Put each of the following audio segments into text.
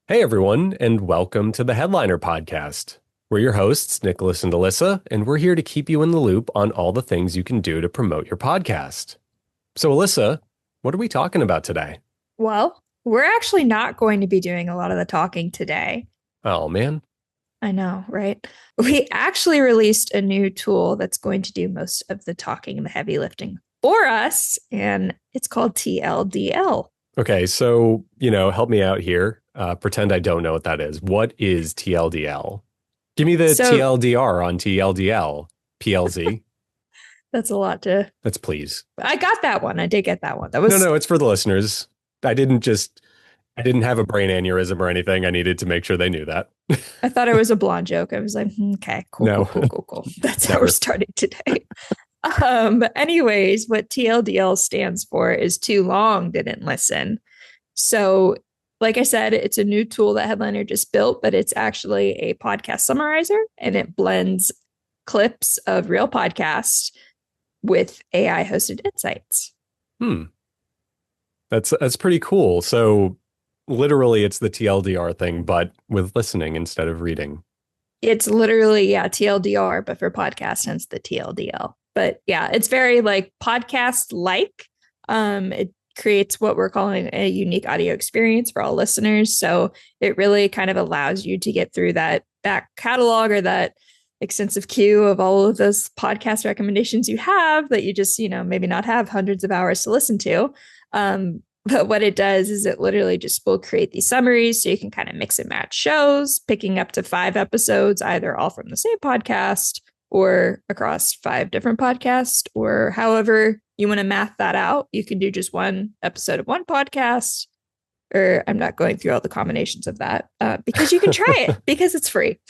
Hey everyone, and welcome to the Headliner Podcast. We're your hosts, Nicholas and Elissa, and we're here to keep you in the loop on all the things you can do to promote your podcast. So, Elissa, what are we talking about today? Well, we're actually not going to be doing a lot of the talking today. Oh man. I know, right? We actually released a new tool that's going to do most of the talking and the heavy lifting for us, and it's called TLDL. Okay, so, help me out here. Pretend I don't know what that is. What is TLDL? Give me the So TLDR on TLDL. PLZ. that's a lot to. That's please. I got that one. I did get that one. That No, was, no, it's for the listeners. I didn't have a brain aneurysm or anything. I needed to make sure they knew that. I thought it was a blonde joke. I was like, okay, cool, No, cool, cool, cool, cool. That's how we're never. starting today. But anyways, what TLDL stands for is too long, didn't listen. So, like I said, it's a new tool that Headliner just built, but it's actually a podcast summarizer and it blends clips of real podcasts with AI hosted insights. Hmm. That's pretty cool. So literally it's the TLDR thing, but with listening instead of reading. It's literally, yeah, TLDR, but for podcasts, hence the TLDL. But yeah, it's very like podcast like. It creates what we're calling a unique audio experience for all listeners. So it really kind of allows you to get through that back catalog or that extensive queue of all of those podcast recommendations you have that you just, maybe not have hundreds of hours to listen to. But what it does is it literally just will create these summaries so you can kind of mix and match shows, picking up to 5 episodes, either all from the same podcast or across 5 different podcasts, or however you want to math that out. You can do just one episode of one podcast, or I'm not going through all the combinations of that because you can try it because it's free.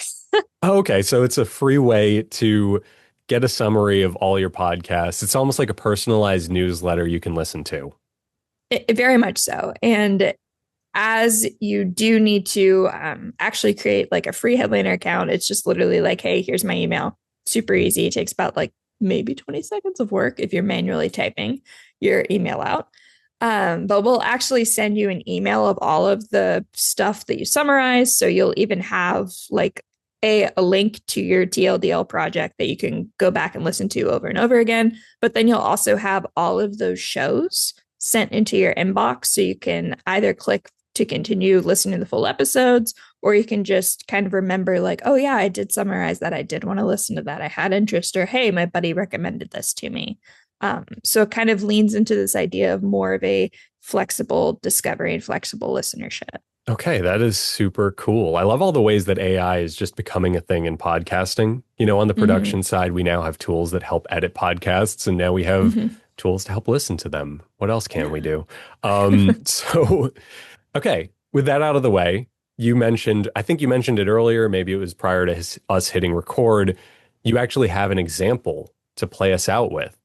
Okay, so it's a free way to get a summary of all your podcasts. It's almost like a personalized newsletter you can listen to. Very much so. And as you do need to actually create like a free Headliner account, it's just literally like, hey, here's my email. Super easy. It takes about like maybe 20 seconds of work if you're manually typing your email out. But we'll actually send you an email of all of the stuff that you summarize. So you'll even have like a link to your TLDL project that you can go back and listen to over and over again. But then you'll also have all of those shows sent into your inbox. So you can either click to continue listening to the full episodes, or you can just kind of remember, like, oh, yeah, I did summarize that. I did want to listen to that. I had interest, or hey, my buddy recommended this to me. So it kind of leans into this idea of more of a flexible discovery and flexible listenership. Okay, that is super cool. I love all the ways that AI is just becoming a thing in podcasting. On the Mm-hmm. production side, we now have tools that help edit podcasts, and now we have Mm-hmm. tools to help listen to them. What else can we Yeah. do? So, okay, with that out of the way, I think you mentioned it earlier, maybe it was prior to us hitting record. You actually have an example to play us out with.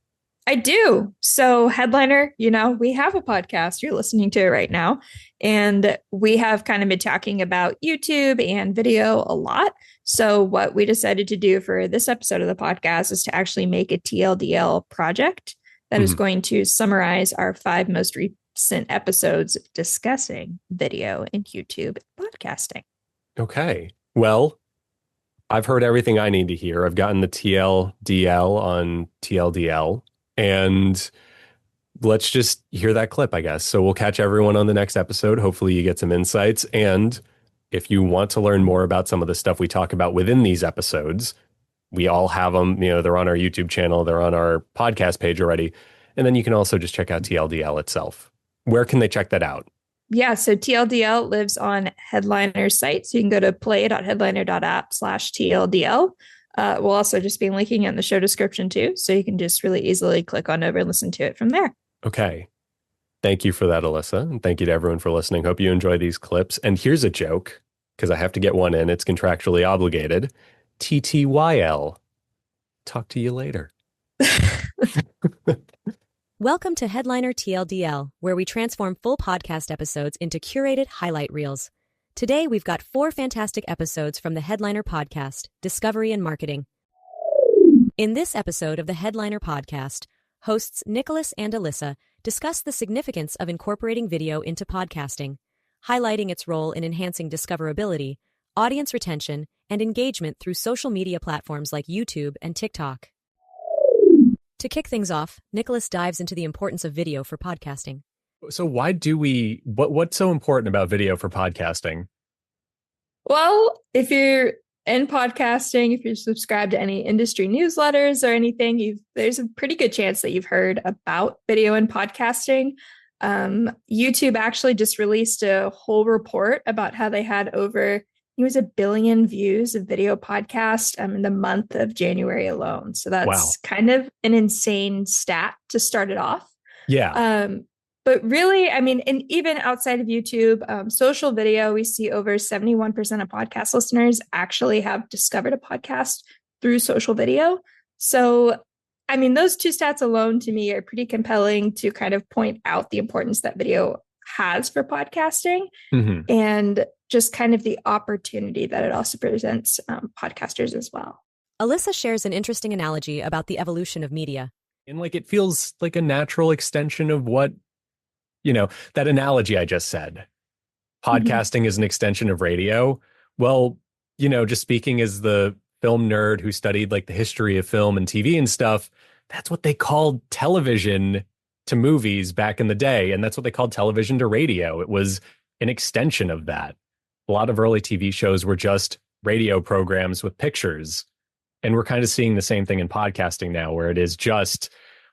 I do. So, Headliner, we have a podcast. You're listening to it right now. And we have kind of been talking about YouTube and video a lot. So, what we decided to do for this episode of the podcast is to actually make a TLDL project that is Mhm. going to summarize our 5 most recent episodes discussing video and YouTube podcasting. Okay. Well, I've heard everything I need to hear. I've gotten the TLDL on TLDL, and let's just hear that clip, I guess. So we'll catch everyone on the next episode. Hopefully, you get some insights. And if you want to learn more about some of the stuff we talk about within these episodes, we all have them. They're on our YouTube channel, they're on our podcast page already. And then you can also just check out TLDL itself. Where can they check that out? Yeah, so TLDL lives on Headliner's site. So you can go to play.headliner.app/TLDL. We'll also just be linking it in the show description too. So you can just really easily click on over and listen to it from there. Okay. Thank you for that, Alyssa. And thank you to everyone for listening. Hope you enjoy these clips. And here's a joke, because I have to get one in. It's contractually obligated. TTYL. Talk to you later. Welcome to Headliner TLDL, where we transform full podcast episodes into curated highlight reels. Today, we've got 4 fantastic episodes from the Headliner podcast, Discovery and Marketing. In this episode of the Headliner podcast, hosts Nicholas and Elissa discuss the significance of incorporating video into podcasting. highlighting its role in enhancing discoverability, audience retention, and engagement through social media platforms like YouTube and TikTok. To kick things off, Nicholas dives into the importance of video for podcasting. So what's so important about video for podcasting? Well, if you're in podcasting, if you're subscribed to any industry newsletters or anything, there's a pretty good chance that you've heard about video and podcasting. YouTube actually just released a whole report about how they had over, it was 1 billion views of video podcast in the month of January alone. So that's kind of an insane stat to start it off. Yeah. But really, I mean, and even outside of YouTube, social video, we see over 71% of podcast listeners actually have discovered a podcast through social video. So, I mean, those two stats alone to me are pretty compelling to kind of point out the importance that video has for podcasting and just kind of the opportunity that it also presents podcasters as well. Elissa shares an interesting analogy about the evolution of media. And like, it feels like a natural extension of what, that analogy I just said. Podcasting is an extension of radio. Well, just speaking as the film nerd who studied like the history of film and TV and stuff, that's what they called television to movies back in the day. And that's what they called television to radio. It was an extension of that. A lot of early TV shows were just radio programs with pictures. And we're kind of seeing the same thing in podcasting now, where it is just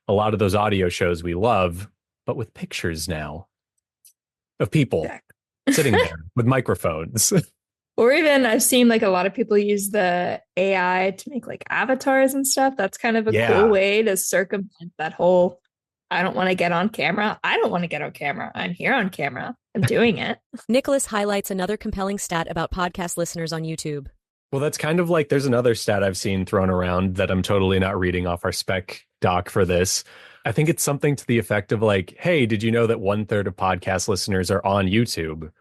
a lot of those audio shows we love, but with pictures now of people sitting there with microphones. Or even I've seen like a lot of people use the AI to make like avatars and stuff. That's kind of a cool way to circumvent that whole, I don't want to get on camera. I don't want to get on camera. I'm here on camera. I'm doing it. Nicholas highlights another compelling stat about podcast listeners on YouTube. Well, that's kind of like, there's another stat I've seen thrown around that I'm totally not reading off our spec doc for this. I think it's something to the effect of like, hey, did you know that 1/3 of podcast listeners are on YouTube?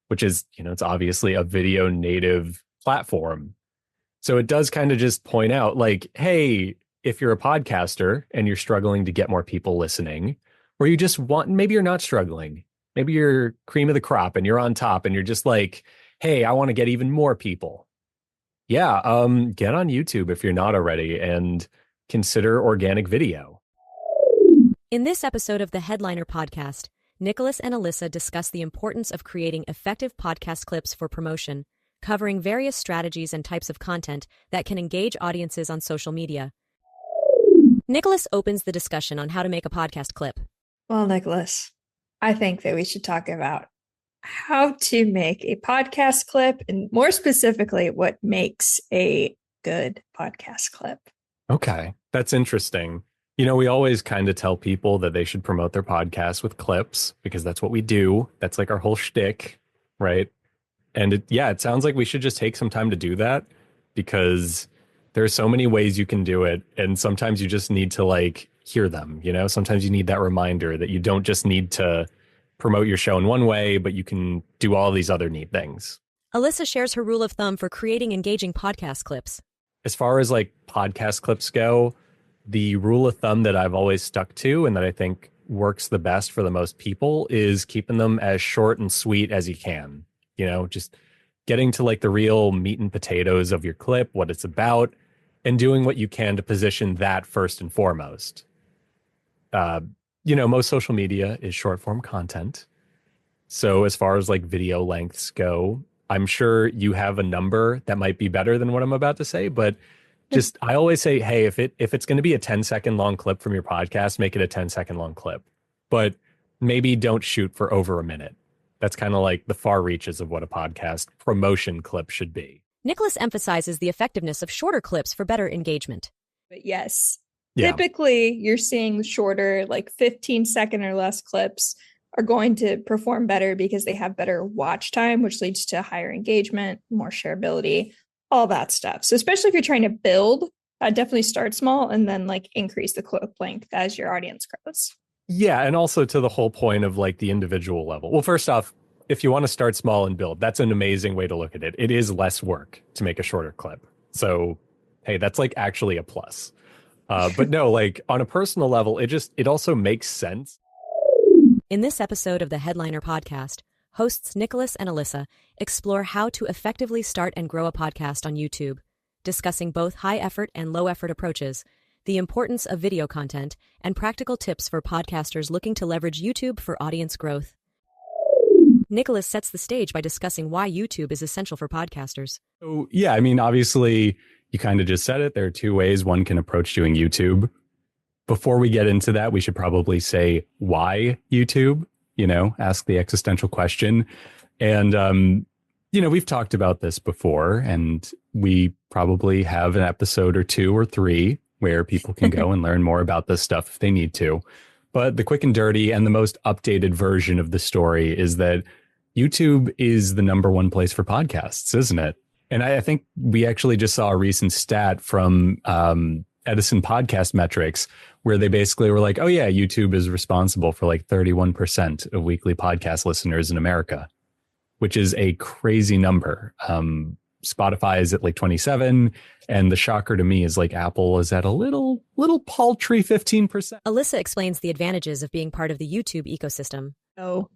Which is, it's obviously a video native platform. So it does kind of just point out like, hey, if you're a podcaster and you're struggling to get more people listening, or you just want, maybe you're not struggling, maybe you're cream of the crop and you're on top and you're just like, hey, I want to get even more people. Yeah, get on YouTube if you're not already and consider organic video. In this episode of the Headliner podcast, Nicholas and Elissa discuss the importance of creating effective podcast clips for promotion, covering various strategies and types of content that can engage audiences on social media. Nicholas opens the discussion on how to make a podcast clip. Well, Nicholas, I think that we should talk about how to make a podcast clip and more specifically, what makes a good podcast clip. Okay, that's interesting. We always kind of tell people that they should promote their podcast with clips because that's what we do. That's like our whole shtick, right? And it sounds like we should just take some time to do that because there are so many ways you can do it. And sometimes you just need to like hear them, sometimes you need that reminder that you don't just need to promote your show in one way, but you can do all these other neat things. Elissa shares her rule of thumb for creating engaging podcast clips. As far as like podcast clips go, the rule of thumb that I've always stuck to and that I think works the best for the most people is keeping them as short and sweet as you can. Just getting to like the real meat and potatoes of your clip, what it's about, and doing what you can to position that first and foremost. Most social media is short form content. So as far as like video lengths go, I'm sure you have a number that might be better than what I'm about to say, but I always say, hey, if it's going to be a 10-second long clip from your podcast, make it a 10-second long clip, but maybe don't shoot for over a minute. That's kind of like the far reaches of what a podcast promotion clip should be. Nicholas emphasizes the effectiveness of shorter clips for better engagement. But yes, typically you're seeing shorter, like 15-second or less clips are going to perform better because they have better watch time, which leads to higher engagement, more shareability, all that stuff. So especially if you're trying to build, definitely start small and then like increase the clip length as your audience grows. Yeah. And also to the whole point of like the individual level. Well, first off, if you want to start small and build, that's an amazing way to look at it. It is less work to make a shorter clip. So, hey, that's like actually a plus. But no, like on a personal level, it also makes sense. In this episode of the Headliner podcast, hosts Nicholas and Elissa explore how to effectively start and grow a podcast on YouTube, discussing both high-effort and low-effort approaches, the importance of video content, and practical tips for podcasters looking to leverage YouTube for audience growth. Nicholas sets the stage by discussing why YouTube is essential for podcasters. So, yeah, I mean, obviously, you kind of just said it. There are two ways one can approach doing YouTube. Before we get into that, we should probably say why YouTube, ask the existential question. And, we've talked about this before, and we probably have an episode or two or three where people can go and learn more about this stuff if they need to. But the quick and dirty and the most updated version of the story is that YouTube is the number one place for podcasts, isn't it? And I think we actually just saw a recent stat from Edison Podcast Metrics, where they basically were like, oh yeah, YouTube is responsible for like 31% of weekly podcast listeners in America, which is a crazy number. Spotify is at like 27, and the shocker to me is like Apple is at a little paltry 15%. Elissa explains the advantages of being part of the YouTube ecosystem. So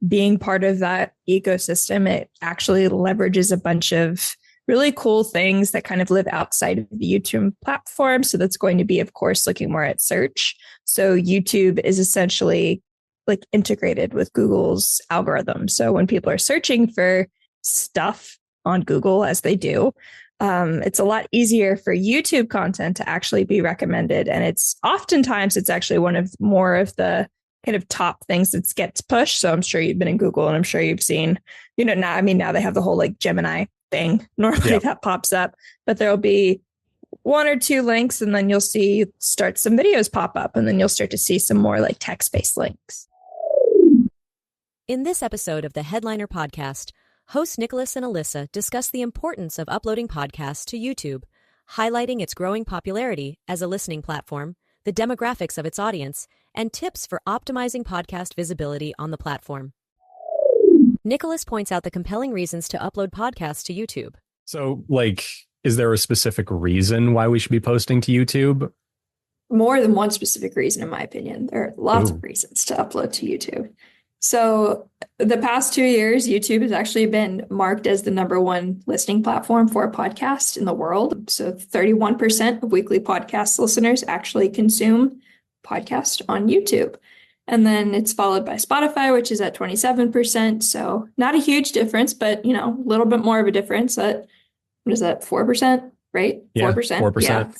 being part of that ecosystem, it actually leverages a bunch of really cool things that kind of live outside of the YouTube platform. So that's going to be, of course, looking more at search. So YouTube is essentially like integrated with Google's algorithm. So when people are searching for stuff on Google, as they do, it's a lot easier for YouTube content to actually be recommended. And it's actually one of more of the kind of top things that gets pushed. So I'm sure you've been in Google and I'm sure you've seen, now they have the whole like Gemini thing. Normally that pops up, but there'll be one or two links and then you'll start some videos pop up and then you'll start to see some more like text-based links. In this episode of the Headliner Podcast, hosts Nicholas and Elissa discuss the importance of uploading podcasts to YouTube, highlighting its growing popularity as a listening platform, the demographics of its audience, and tips for optimizing podcast visibility on the platform. Nicholas points out the compelling reasons to upload podcasts to YouTube. So, is there a specific reason why we should be posting to YouTube? More than one specific reason, in my opinion. There are lots of reasons to upload to YouTube. So the past 2 years, YouTube has actually been marked as the number one listening platform for a podcast in the world. So 31% of weekly podcast listeners actually consume podcasts on YouTube. And then it's followed by Spotify, which is at 27%. So not a huge difference, but, a little bit more of a difference at, 4%, right? Yeah, 4%. 4%. Yeah.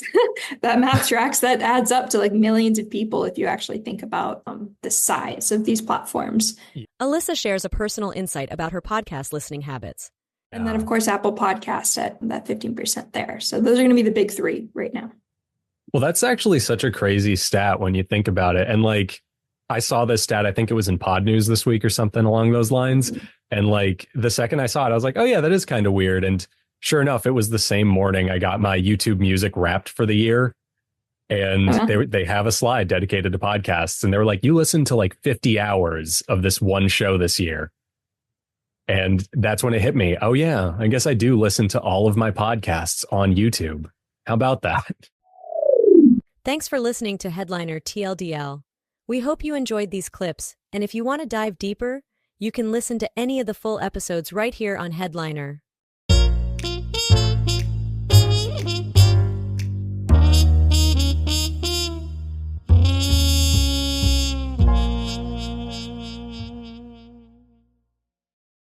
That math tracks, that adds up to like millions of people if you actually think about the size of these platforms. Elissa shares a personal insight about her podcast listening habits. And then, of course, Apple Podcasts at that 15% there. So those are going to be the big three right now. Well, that's actually such a crazy stat when you think about it. And I saw this stat, I think it was in Pod News this week or something along those lines. And the second I saw it, I was like, oh yeah, that is kind of weird. And sure enough, it was the same morning I got my YouTube Music Wrapped for the year. And they have a slide dedicated to podcasts. And they were like, you listened to 50 hours of this one show this year. And that's when it hit me. Oh yeah, I guess I do listen to all of my podcasts on YouTube. How about that? Thanks for listening to Headliner TLDL. We hope you enjoyed these clips, and if you want to dive deeper, you can listen to any of the full episodes right here on Headliner.